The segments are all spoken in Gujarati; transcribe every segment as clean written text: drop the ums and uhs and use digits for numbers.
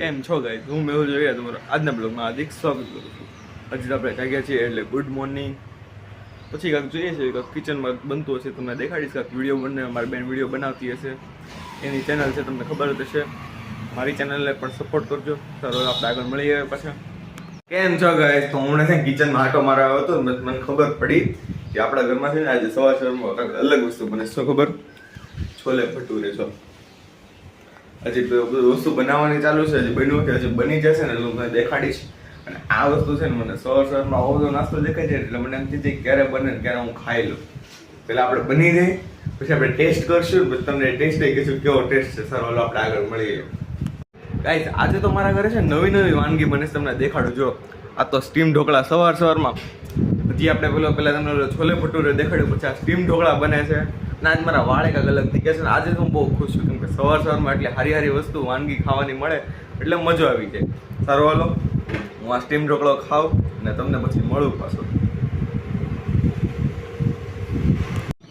કેમ છો ગાઈસ? હું મેહુલ જોયા તમારો આજના બ્લોગમાં હાર્દિક સ્વાગત કરું છું. હજી આપણે જાગ્યા છીએ એટલે ગુડ મોર્નિંગ. પછી કાંઈક જોઈએ છે કાંઈક કિચનમાં બનતું હશે તમને દેખાડીશ. કાંઈક વિડીયો બને મારી બેન વિડીયો બનાવતી હશે, એની ચેનલ છે તમને ખબર જ હશે. મારી ચેનલને પણ સપોર્ટ કરજો. ચાલો આપણે આગળ મળીએ પાછા. કેમ છો ગાઈસ? તો હું છે કિચનમાં આટો મારવા આવ્યો હતો. મને ખબર પડી કે આપણા ઘરમાં છે ને આજે સવારમાં કાંઈક અલગ વસ્તુ બને. શું ખબર? છોલે ભટુરે. છો હજી વસ્તુ બનાવવાની ચાલુ છે, હજી બન્યું કે હજી બની જશે ને હું તમને દેખાડીશ. અને આ વસ્તુ છે ને મને સવારમાં આવો તો નાસ્તો દેખાય છે એટલે મને એમ થઈ ક્યારે બને ને ક્યારે હું ખાઈ લઉં. પેલા આપણે બની જાય પછી આપણે ટેસ્ટ કરશું, પછી તમને ટેસ્ટ કહીશું કેવો ટેસ્ટ છે. સર ઓલો આપણે આગળ મળીએ. ગાઈસ આજે તો મારા ઘરે છે નવી નવી વાનગી બને છે, તમને દેખાડું. જો આ તો સ્ટીમ ઢોકળા સવારમાં. હજી આપણે પેલા તમને છોલે ભટુરે દેખાડ્યું, પછી આ સ્ટીમ ઢોકળા બને છે. ના આજ મારા વાળે કાંઈક અલગ થઈ ગયા છે ને આજે હું બહુ ખુશ છું, કેમ કે સવારમાં એટલી સારી વસ્તુ વાનગી ખાવાની મળે એટલે મજા આવી જાય. સારું હાલો હું આ સ્ટીમ ઢોકળો ખાઉં અને તમને પછી મળું પાછો.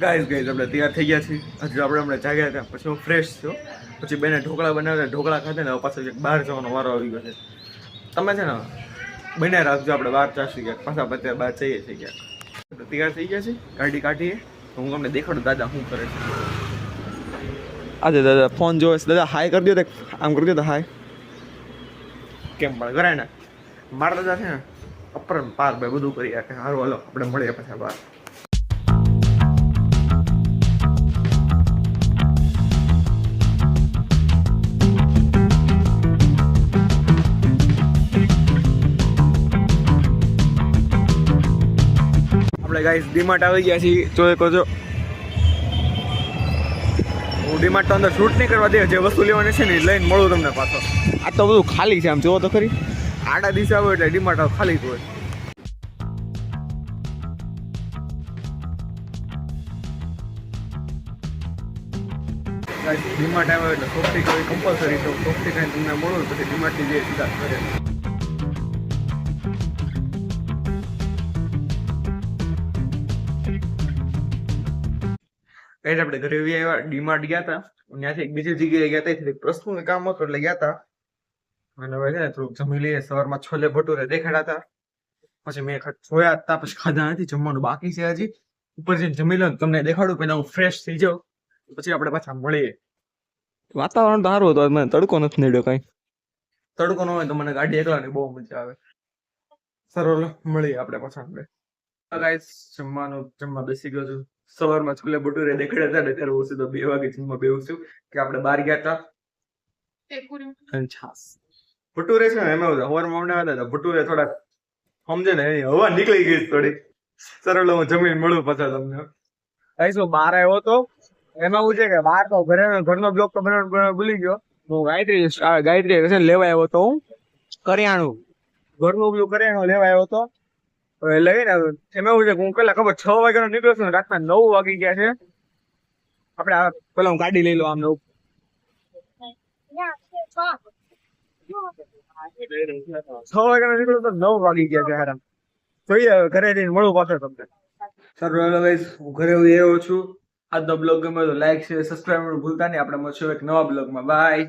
ગાઈસ આપણે તૈયાર થઈ ગયા છીએ. હજુ આપણે જાગ્યા હતા પછી હું ફ્રેશ થયો, પછી બેને ઢોકળા બનાવ્યા. ઢોકળા ખાધે ને પાછો બહાર જવાનો વારો આવી ગયો છે. તમે છે ને બને રાખજો, આપણે બહાર ચાસી ગયા પાછા અત્યારે બહાર જઈએ છીએ ક્યાંક. તૈયાર થઈ ગયા છે, ગાડી કાઢીએ તો હું તમને દેખાડું દાદા શું કરે છે. આજે દાદા ફોન જોવે છે. દાદા હાય કરી દો, આમ કરી દો હાય. કેમ પણ કરાય ને મારા દાદા છે ને અપર પાર ભાઈ બધું કરી રાખે. સારું હાલો આપણે મળીએ પાછા બહાર. આપણે ગાઈસ ડીમાર્ટ આવી ગયા છીએ. જોઈ કહો હું ડીમાર્ટ તો અંદર શૂટ નહીં કરવા દે, જે વસ્તુ લેવાની છે ને એ લઈને મળું તમને પાછો. આ તો બધું ખાલી છે, આમ જોવો તો ખરી. આડા દિવસે આવો એટલે ડીમાર્ટ ખાલી જ હોય. ડીમાર્ટ આવ્યો એટલે સોફ્ટી કરી કમ્પલસરી તો સોફ્ટી કરીને તમને મળું પછી ડીમાર્ટની જે સીધા કરે. કઈ આપણે ઘરે આવ્યા, ડીમાર્ટ ગયા હતા, ત્યાંથી એક બીજી જગ્યાએ ગયા હતા, એક પ્રશ્નનું કામ હતું એટલે ગયા હતા. અને હવે છે ને થોડુંક જમી લઈએ. સવારમાં છોલે ભટુરે દેખાડ્યા હતા, પછી મેં જોયા હતા, પછી ખાધા નથી. જમવાનું બાકી છે હજી. ઉપર જઈને જમી લો તમને દેખાડું, પેલા હું ફ્રેશ થઈ જાઉં પછી આપણે પાછા મળીએ. વાતાવરણ તો સારું હતું, મને તડકો નથી નડ્યો કઈ. તડકો ન હોય તો મને ગાડી એકલાની બહુ મજા આવે. સરળ મળીએ આપણે પાછા. જમવા બેસી ગયો છું. સવારમાં છોલે ભટુરે દેખાડ્યા હતા ને ત્યારે હું સીધો 2 વાગે જમવા બેહું છું કે આપણે બહાર ગયા હતા. છાસ ભટુરે છે ને એમાં સવારમાં બનાવ્યા હતા ભટુરે થોડાક સમજે ને એની હવા નીકળી ગઈ થોડી. સરળ હું જમીન મળું પાછા તમને. શું બહાર આવ્યો હતો એમાં એવું છે કે બહાર તો ઘરનો બ્લોક તો બનાવવાનું ભૂલી ગયો. હું ગાયત્રી છે લેવા આવ્યો હતો. હું કરિયાણું ઘરનું બધું કરિયાણું લેવા આવ્યો હતો. લઈને એમાં એવું છે કે હું પેલા ખબર 6 વાગ્યાનો નીકળ્યો છું, રાતના 9 વાગી ગયા છે. આપણે પેલા હું ગાડી લઈ લો આમ 6 વાગ્યાનો નીકળ્યો તો 9 વાગી ગયા છે. આરામ જોઈએ ઘરે જઈને મળું પાછો તમને. સારું હેલો ગાઈસ હું ઘરે આવ્યો છું. આજનો બ્લોગ ગમે તો લાઈક શેર સબસ્ક્રાઈબ ભૂલતા નહીં. આપણે મળશું એક નવા બ્લોગમાં. બાય.